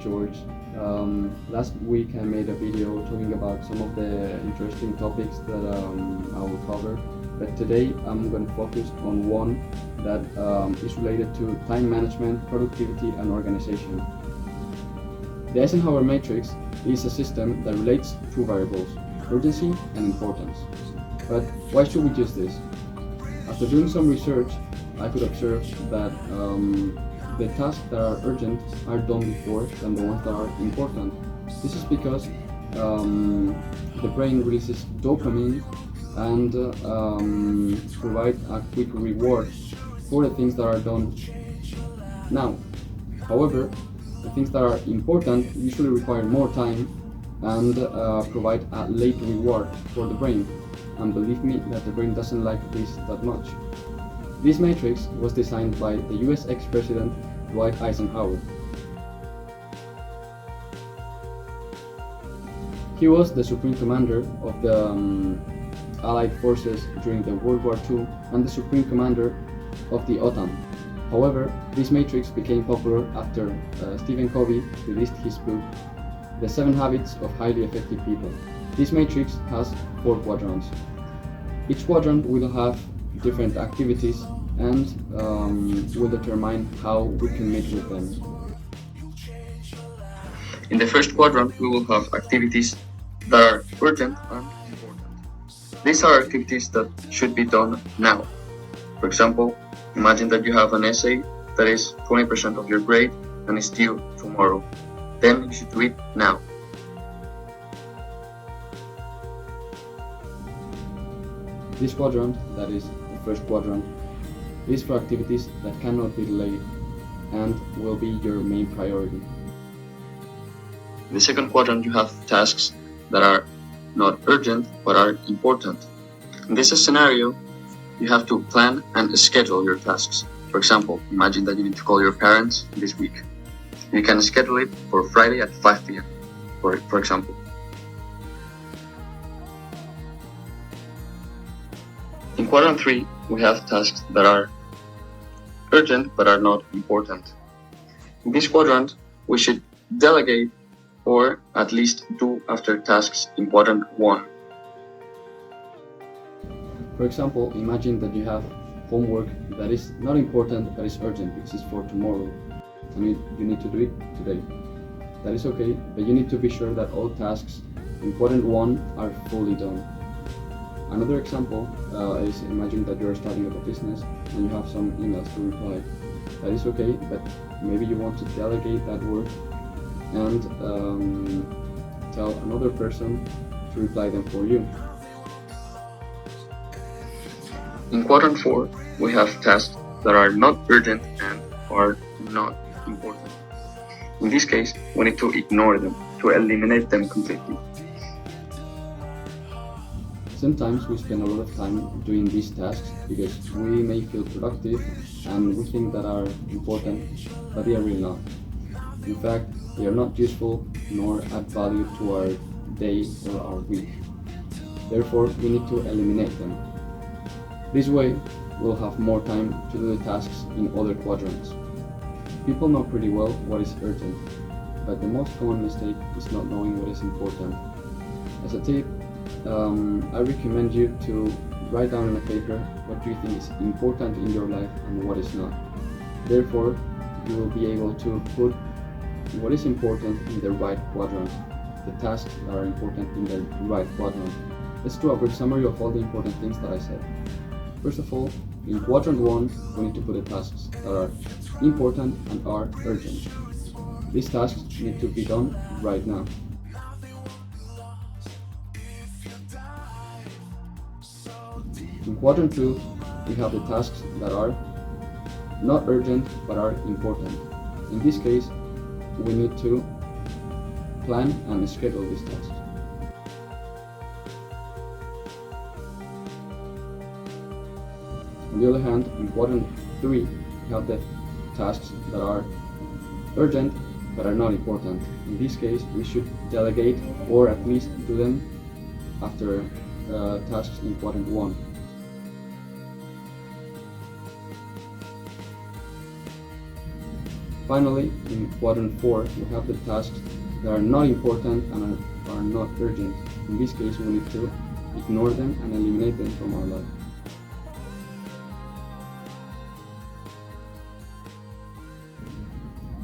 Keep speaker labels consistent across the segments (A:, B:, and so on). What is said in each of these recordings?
A: George. Last week I made a video talking about some of the interesting topics that I will cover, but today I'm going to focus on one that is related to time management, productivity, and organization. The Eisenhower matrix is a system that relates two variables, urgency and importance. But why should we use this? After doing some research, I could observe that the tasks that are urgent are done before than the ones that are important. This is because the brain releases dopamine and provide a quick reward for the things that are done now. However, the things that are important usually require more time and provide a late reward for the brain. And believe me that the brain doesn't like this that much. This matrix was designed by the US ex-president Dwight Eisenhower. He was the supreme commander of the Allied forces during the World War II and the supreme commander of the OTAN. However, this matrix became popular after Stephen Covey released his book, The 7 Habits of Highly Effective People. This matrix has 4 quadrants. Each quadrant will have different activities and will determine how we can meet with them.
B: In the first quadrant, we will have activities that are urgent and important. These are activities that should be done now. For example, imagine that you have an essay that is 20% of your grade and is due tomorrow. Then you should do it now.
A: This quadrant, that is the first quadrant, is for activities that cannot be delayed and will be your main priority.
B: In the second quadrant, you have tasks that are not urgent but are important. In this scenario, you have to plan and schedule your tasks. For example, imagine that you need to call your parents this week. You can schedule it for Friday at 5 p.m. for example. In quadrant 3, we have tasks that are urgent but are not important. In this quadrant, we should delegate or at least do after tasks important 1.
A: For example, imagine that you have homework that is not important but is urgent because it's for tomorrow and you need to do it today. That is okay, but you need to be sure that all tasks important 1 are fully done. Another example is imagine that you're starting up a business and you have some emails to reply. That is okay, but maybe you want to delegate that work and tell another person to reply them for you.
B: In quadrant 4, we have tasks that are not urgent and are not important. In this case, we need to ignore them, to eliminate them completely.
A: Sometimes we spend a lot of time doing these tasks because we may feel productive and we think that are important, but they are really not. In fact, they are not useful nor add value to our day or our week. Therefore, we need to eliminate them. This way, we'll have more time to do the tasks in other quadrants. People know pretty well what is urgent, but the most common mistake is not knowing what is important. As a tip, I recommend you to write down on a paper what you think is important in your life and what is not. Therefore, you will be able to put what is important in the right quadrant, the tasks that are important in the right quadrant. Let's do a brief summary of all the important things that I said. First of all, in quadrant 1, we need to put the tasks that are important and are urgent. These tasks need to be done right now. In quadrant 2, we have the tasks that are not urgent but are important. In this case, we need to plan and schedule these tasks. On the other hand, in quadrant 3, we have the tasks that are urgent but are not important. In this case, we should delegate or at least do them after tasks in quadrant 1. finally, in quadrant 4, we have the tasks that are not important and are not urgent. In this case, we need to ignore them and eliminate them from our life.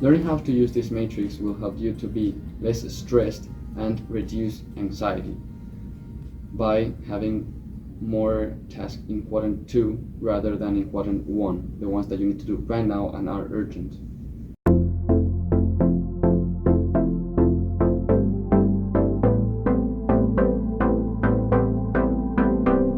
A: Learning how to use this matrix will help you to be less stressed and reduce anxiety by having more tasks in quadrant 2 rather than in quadrant 1, the ones that you need to do right now and are urgent.